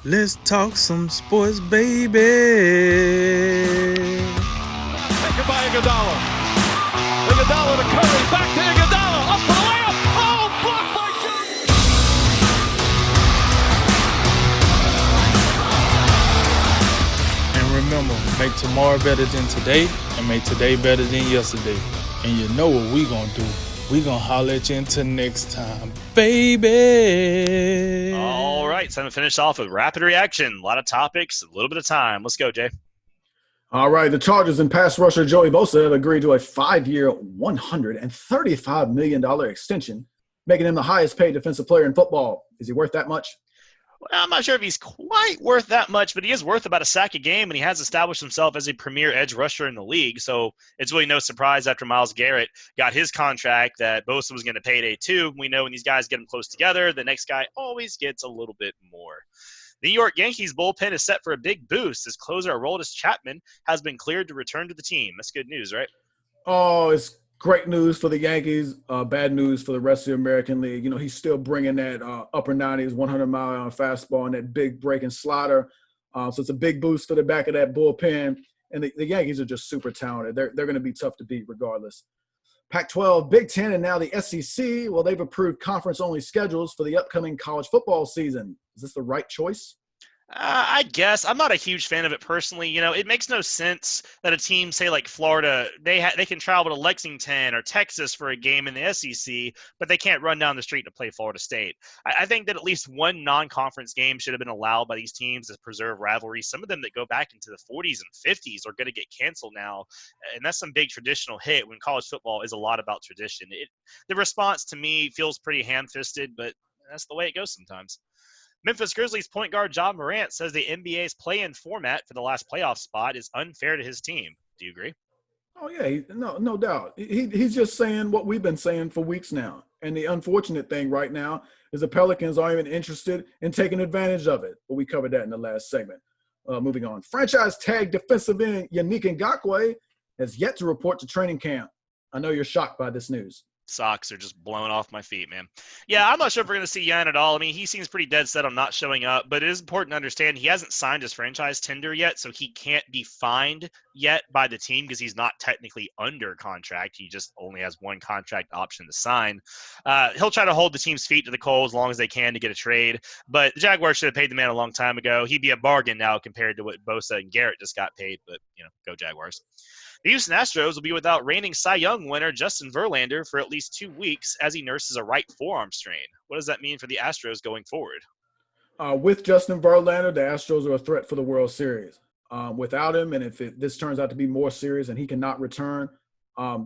Let's talk some sports, baby. Taken by Iguodala. Iguodala to Curry. Back to Iguodala. Up for the layup. Oh, blocked by Jones. And remember, make tomorrow better than today and make today better than yesterday. And you know what we gonna do. We gonna holler at you until next time, baby. All right, time to finish off with rapid reaction. A lot of topics, a little bit of time. Let's go, Jay. All right, the Chargers and pass rusher Joey Bosa have agreed to a 5-year, $135 million extension, making him the highest paid defensive player in football. Is he worth that much? Well, I'm not sure if he's quite worth that much, but he is worth about a sack a game, and he has established himself as a premier edge rusher in the league. So it's really no surprise after Myles Garrett got his contract that Bosa was going to payday too. We know when these guys get them close together, the next guy always gets a little bit more. The New York Yankees bullpen is set for a big boost as closer Aroldis Chapman has been cleared to return to the team. That's good news, right? Oh, it's great news for the Yankees, bad news for the rest of the American League. You know, he's still bringing that upper 90s, 100-mile-an-hour fastball and that big breaking slider. So it's a big boost for the back of that bullpen. And the Yankees are just super talented. They're going to be tough to beat regardless. Pac-12, Big Ten, and now the SEC, well, they've approved conference-only schedules for the upcoming college football season. Is this the right choice? I guess. I'm not a huge fan of it personally. You know, it makes no sense that a team, say like Florida, they can travel to Lexington or Texas for a game in the SEC, but they can't run down the street to play Florida State. I think that at least one non-conference game should have been allowed by these teams to preserve rivalries. Some of them that go back into the 40s and 50s are going to get canceled now, and that's some big traditional hit when college football is a lot about tradition. The response to me feels pretty ham-fisted, but that's the way it goes sometimes. Memphis Grizzlies point guard Ja Morant says the NBA's play-in format for the last playoff spot is unfair to his team. Do you agree? Oh, yeah, no doubt. He's just saying what we've been saying for weeks now. And the unfortunate thing right now is the Pelicans aren't even interested in taking advantage of it. But we covered that in the last segment. Moving on. Franchise tag defensive end Yannick Ngakoue has yet to report to training camp. I know you're shocked by this news. Socks are just blowing off my feet, man. Yeah, I'm not sure if we're going to see Yan at all. I mean, he seems pretty dead set on not showing up, but it is important to understand he hasn't signed his franchise tender yet, so he can't be fined yet by the team because he's not technically under contract. He just only has one contract option to sign. He'll try to hold the team's feet to the coal as long as they can to get a trade, but the Jaguars should have paid the man a long time ago. He'd be a bargain now compared to what Bosa and Garrett just got paid, but, you know, go Jaguars. The Houston Astros will be without reigning Cy Young winner Justin Verlander for at least 2 weeks as he nurses a right forearm strain. What does that mean for the Astros going forward? With Justin Verlander, the Astros are a threat for the World Series. Without him, and if this turns out to be more serious and he cannot return,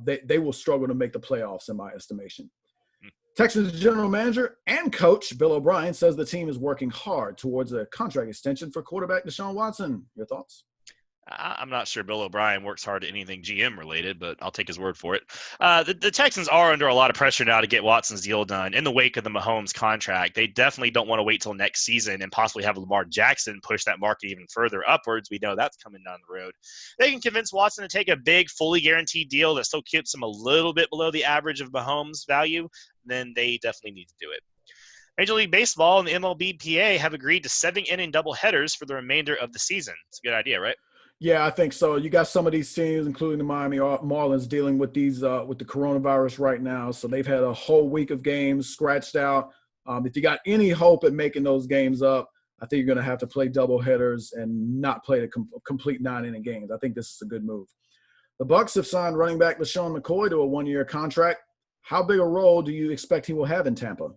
they will struggle to make the playoffs, in my estimation. Texans general manager and coach Bill O'Brien says the team is working hard towards a contract extension for quarterback Deshaun Watson. Your thoughts? I'm not sure Bill O'Brien works hard at anything GM related, but I'll take his word for it. The Texans are under a lot of pressure now to get Watson's deal done in the wake of the Mahomes contract. They definitely don't want to wait till next season and possibly have Lamar Jackson push that market even further upwards. We know that's coming down the road. They can convince Watson to take a big, fully guaranteed deal that still keeps him a little bit below the average of Mahomes' value. Then they definitely need to do it. Major League Baseball and the MLBPA have agreed to 7-inning doubleheaders for the remainder of the season. It's a good idea, right? Yeah, I think so. You got some of these teams, including the Miami Marlins, dealing with these with the coronavirus right now. So they've had a whole week of games scratched out. If you got any hope at making those games up, I think you're going to have to play double headers and not play the complete 9-inning games. I think this is a good move. The Bucs have signed running back LeSean McCoy to a 1-year contract. How big a role do you expect he will have in Tampa?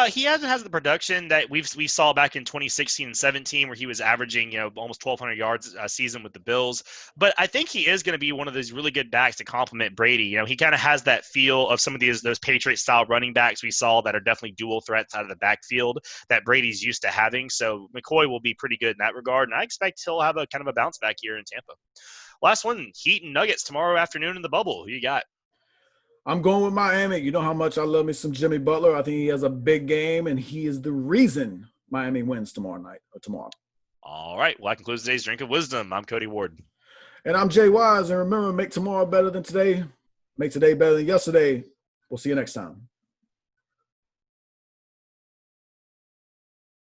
He hasn't had the production that we saw back in 2016 and 17, where he was averaging, you know, almost 1,200 yards a season with the Bills. But I think he is going to be one of those really good backs to complement Brady. You know, he kind of has that feel of some of those Patriot-style running backs we saw that are definitely dual threats out of the backfield that Brady's used to having. So McCoy will be pretty good in that regard, and I expect he'll have a kind of a bounce back year in Tampa. Last one, Heat and Nuggets tomorrow afternoon in the bubble. Who you got? I'm going with Miami. You know how much I love me some Jimmy Butler. I think he has a big game, and he is the reason Miami wins tomorrow. All right. Well, that concludes today's Drink of Wisdom. I'm Cody Ward. And I'm Jay Wise. And remember, make tomorrow better than today. Make today better than yesterday. We'll see you next time.